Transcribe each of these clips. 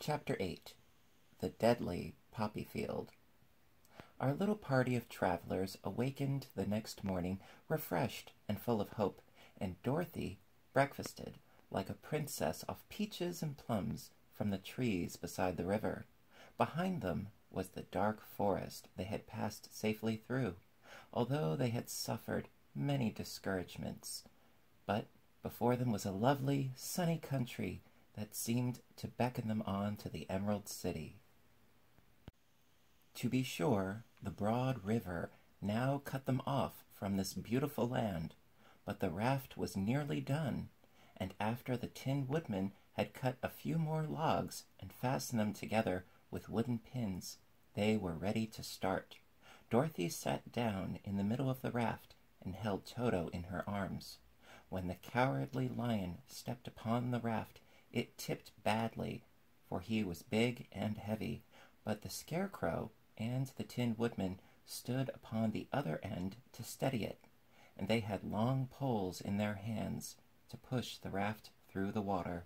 Chapter 8. The Deadly Poppy Field. Our little party of travelers awakened the next morning refreshed and full of hope, and Dorothy breakfasted like a princess off peaches and plums from the trees beside the river. Behind them was the dark forest they had passed safely through, although they had suffered many discouragements. But before them was a lovely, sunny country that seemed to beckon them on to the Emerald City. To be sure, the broad river now cut them off from this beautiful land, but the raft was nearly done, and after the Tin Woodman had cut a few more logs and fastened them together with wooden pins, they were ready to start. Dorothy sat down in the middle of the raft and held Toto in her arms. When the Cowardly Lion stepped upon the raft, it tipped badly, for he was big and heavy, but the Scarecrow and the Tin Woodman stood upon the other end to steady it, and they had long poles in their hands to push the raft through the water.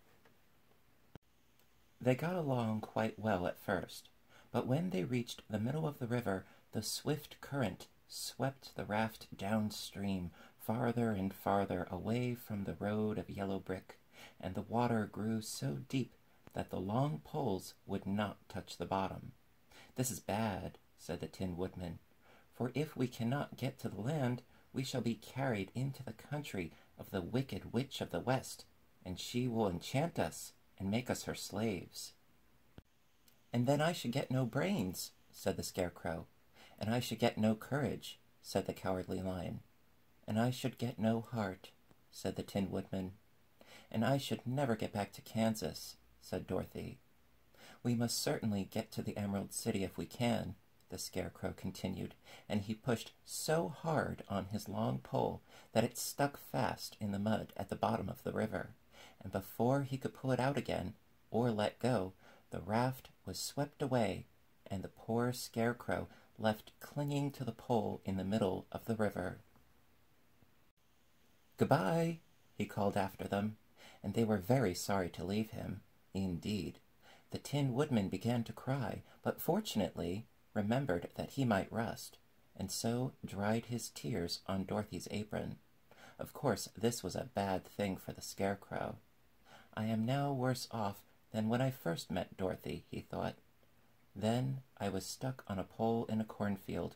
They got along quite well at first, but when they reached the middle of the river, the swift current swept the raft downstream, farther and farther away from the road of yellow brick, and the water grew so deep that the long poles would not touch the bottom. "This is bad," said the Tin Woodman, "for if we cannot get to the land, we shall be carried into the country of the Wicked Witch of the West, and she will enchant us and make us her slaves." "And then I should get no brains," said the Scarecrow. "And I should get no courage," said the Cowardly Lion. "And I should get no heart," said the Tin Woodman. "And I should never get back to Kansas," said Dorothy. "We must certainly get to the Emerald City if we can," the Scarecrow continued, and he pushed so hard on his long pole that it stuck fast in the mud at the bottom of the river, and before he could pull it out again, or let go, the raft was swept away, and the poor Scarecrow left clinging to the pole in the middle of the river. "Goodbye," he called after them, and they were very sorry to leave him, indeed. The Tin Woodman began to cry, but fortunately remembered that he might rust, and so dried his tears on Dorothy's apron. Of course, this was a bad thing for the Scarecrow. "I am now worse off than when I first met Dorothy," he thought. "Then I was stuck on a pole in a cornfield,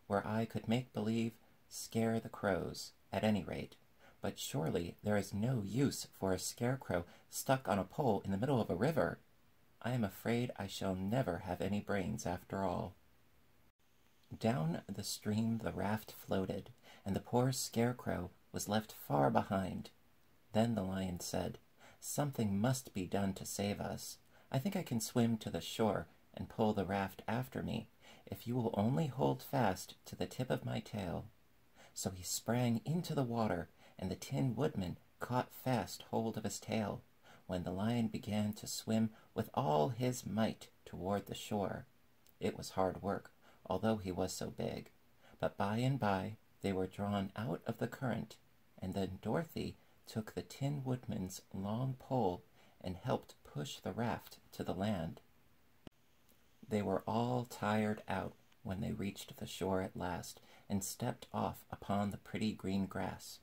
where I could make believe scare the crows, at any rate. But surely there is no use for a Scarecrow stuck on a pole in the middle of a river. I am afraid I shall never have any brains after all." Down the stream the raft floated, and the poor Scarecrow was left far behind. Then the Lion said, "Something must be done to save us. I think I can swim to the shore and pull the raft after me, if you will only hold fast to the tip of my tail." So he sprang into the water, and the Tin Woodman caught fast hold of his tail, when the Lion began to swim with all his might toward the shore. It was hard work, although he was so big, but by and by they were drawn out of the current, and then Dorothy took the Tin Woodman's long pole and helped push the raft to the land. They were all tired out when they reached the shore at last and stepped off upon the pretty green grass,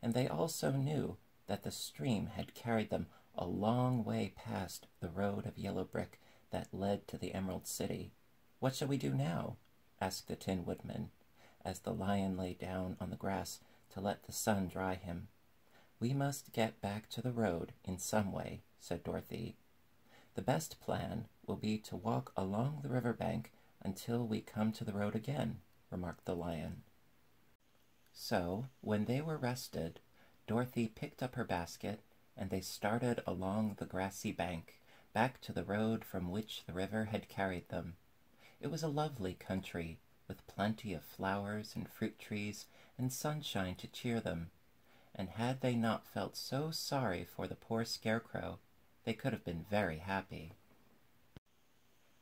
and they also knew that the stream had carried them a long way past the road of yellow brick that led to the Emerald City. "What shall we do now?" asked the Tin Woodman, as the Lion lay down on the grass to let the sun dry him. "We must get back to the road in some way," said Dorothy. "The best plan will be to walk along the river bank until we come to the road again," remarked the Lion. So, when they were rested, Dorothy picked up her basket, and they started along the grassy bank, back to the road from which the river had carried them. It was a lovely country, with plenty of flowers and fruit trees and sunshine to cheer them, and had they not felt so sorry for the poor Scarecrow, they could have been very happy.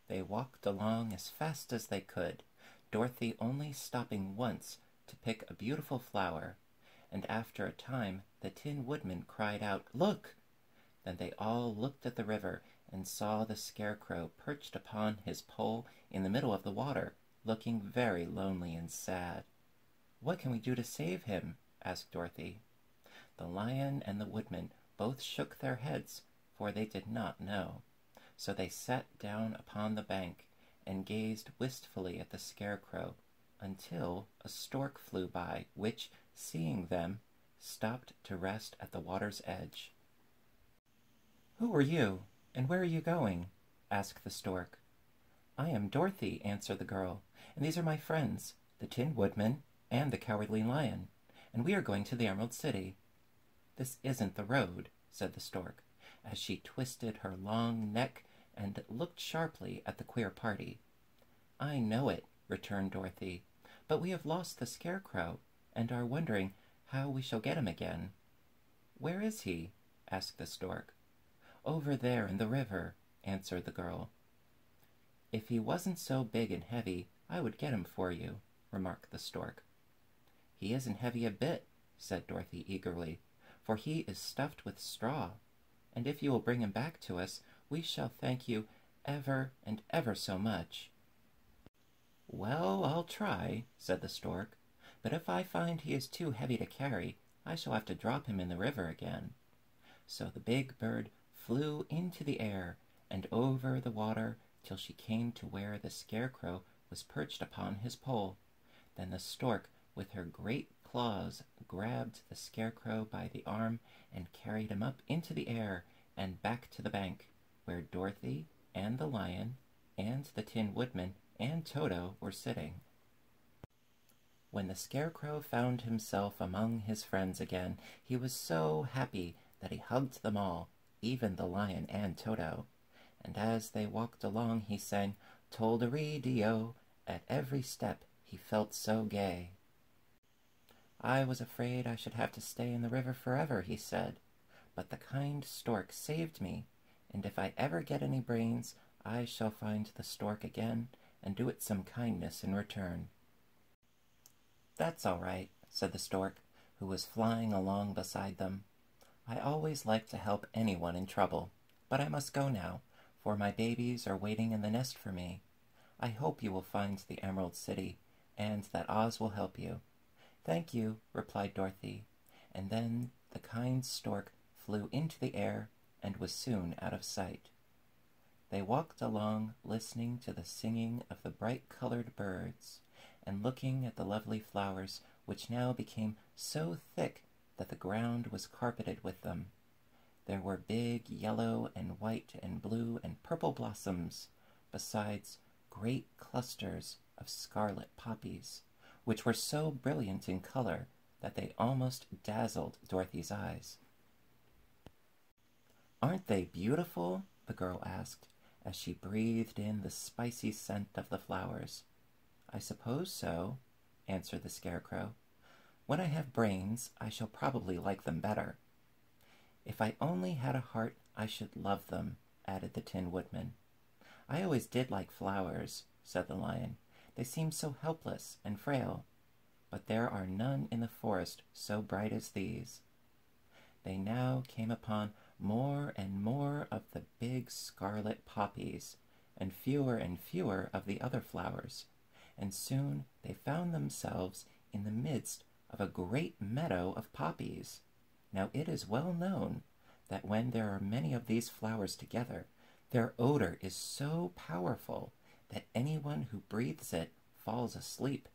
They walked along as fast as they could, Dorothy only stopping once to pick a beautiful flower, and after a time the Tin Woodman cried out, "Look!" Then they all looked at the river and saw the Scarecrow perched upon his pole in the middle of the water, looking very lonely and sad. "What can we do to save him?" asked Dorothy. The Lion and the Woodman both shook their heads, for they did not know. So they sat down upon the bank and gazed wistfully at the Scarecrow until a stork flew by, which, seeing them, stopped to rest at the water's edge. "Who are you, and where are you going?" asked the stork. "I am Dorothy," answered the girl, "and these are my friends, the Tin Woodman and the Cowardly Lion, and we are going to the Emerald City." "This isn't the road," said the stork, as she twisted her long neck and looked sharply at the queer party. "I know it," returned Dorothy, "but we have lost the Scarecrow, and are wondering how we shall get him again." "Where is he?" asked the stork. "Over there in the river," answered the girl. "If he wasn't so big and heavy, I would get him for you," remarked the stork. "He isn't heavy a bit," said Dorothy eagerly, "for he is stuffed with straw, and if you will bring him back to us, we shall thank you ever and ever so much." "Well, I'll try," said the stork, "but if I find he is too heavy to carry, I shall have to drop him in the river again." So the big bird flew into the air and over the water till she came to where the Scarecrow was perched upon his pole. Then the stork, with her great claws, grabbed the Scarecrow by the arm and carried him up into the air and back to the bank, where Dorothy and the Lion and the Tin Woodman and Toto were sitting. When the Scarecrow found himself among his friends again, he was so happy that he hugged them all, even the Lion and Toto. And as they walked along, he sang "Tol-de-ree-dee-o" at every step. He felt so gay. "I was afraid I should have to stay in the river forever," he said, "but the kind stork saved me, and if I ever get any brains, I shall find the stork again and do it some kindness in return." "That's all right," said the stork, who was flying along beside them. "I always like to help anyone in trouble, but I must go now, for my babies are waiting in the nest for me. I hope you will find the Emerald City, and that Oz will help you." "Thank you," replied Dorothy, and then the kind stork flew into the air and was soon out of sight. They walked along, listening to the singing of the bright-colored birds, and looking at the lovely flowers, which now became so thick that the ground was carpeted with them. There were big yellow and white and blue and purple blossoms, besides great clusters of scarlet poppies, which were so brilliant in color that they almost dazzled Dorothy's eyes. "Aren't they beautiful?" the girl asked, as she breathed in the spicy scent of the flowers. "I suppose so," answered the Scarecrow. "When I have brains, I shall probably like them better." "If I only had a heart, I should love them," added the Tin Woodman. "I always did like flowers," said the Lion. "They seem so helpless and frail, but there are none in the forest so bright as these." They now came upon more and more of the big scarlet poppies, and fewer of the other flowers, and soon they found themselves in the midst of a great meadow of poppies. Now it is well known that when there are many of these flowers together, their odor is so powerful that anyone who breathes it falls asleep.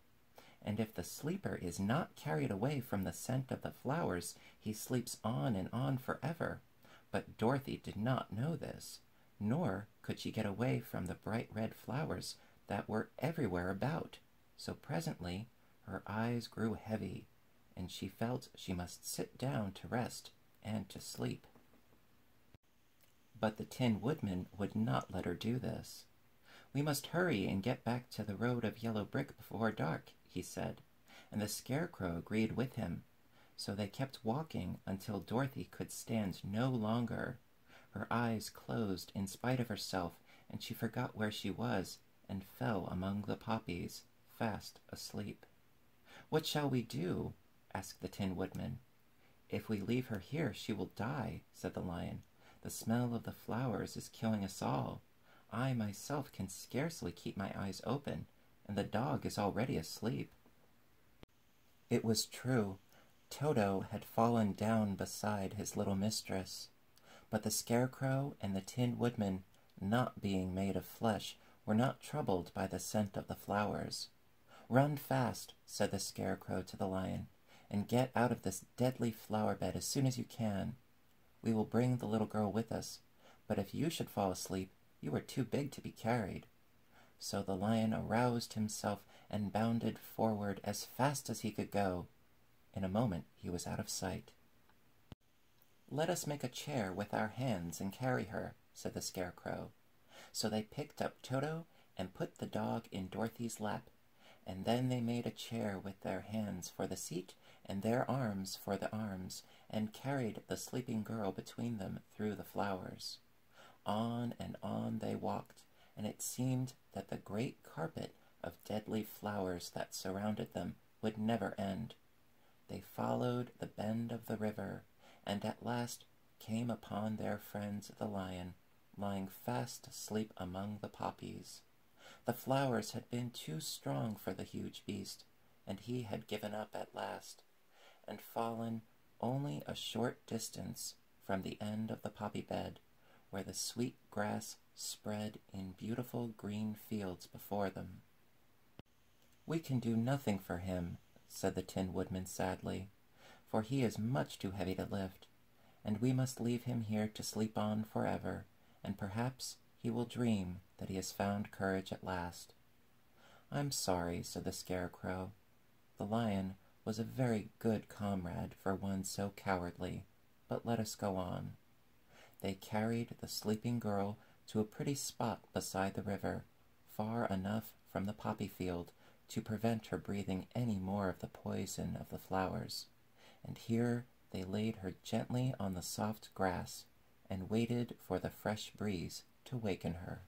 And if the sleeper is not carried away from the scent of the flowers, he sleeps on and on forever. But Dorothy did not know this, nor could she get away from the bright red flowers that were everywhere about. So presently her eyes grew heavy, and she felt she must sit down to rest and to sleep. But the Tin Woodman would not let her do this. "We must hurry and get back to the road of yellow brick before dark," he said, and the Scarecrow agreed with him. So they kept walking until Dorothy could stand no longer. Her eyes closed in spite of herself, and she forgot where she was and fell among the poppies, fast asleep. "What shall we do?" asked the Tin Woodman. "If we leave her here, she will die," said the Lion. The smell of the flowers is killing us all. I myself can scarcely keep my eyes open, and the dog is already asleep." It was true. Toto had fallen down beside his little mistress. But the Scarecrow and the Tin Woodman, not being made of flesh, were not troubled by the scent of the flowers. "Run fast," said the Scarecrow to the Lion, "and get out of this deadly flower bed as soon as you can. We will bring the little girl with us, but if you should fall asleep, you are too big to be carried." So the Lion aroused himself and bounded forward as fast as he could go. In a moment he was out of sight. "Let us make a chair with our hands and carry her," said the Scarecrow. So they picked up Toto and put the dog in Dorothy's lap, and then they made a chair with their hands for the seat and their arms for the arms, and carried the sleeping girl between them through the flowers. On and on they walked, and it seemed that the great carpet of deadly flowers that surrounded them would never end. They followed the bend of the river, and at last came upon their friend the Lion, lying fast asleep among the poppies. The flowers had been too strong for the huge beast, and he had given up at last, and fallen only a short distance from the end of the poppy bed, where the sweet grass spread in beautiful green fields before them. "We can do nothing for him," said the Tin Woodman sadly, "for he is much too heavy to lift, and we must leave him here to sleep on forever, and perhaps he will dream that he has found courage at last." "I'm sorry," said the Scarecrow. "The Lion was a very good comrade for one so cowardly, but let us go on." They carried the sleeping girl to a pretty spot beside the river, far enough from the poppy field to prevent her breathing any more of the poison of the flowers, and here they laid her gently on the soft grass and waited for the fresh breeze to waken her.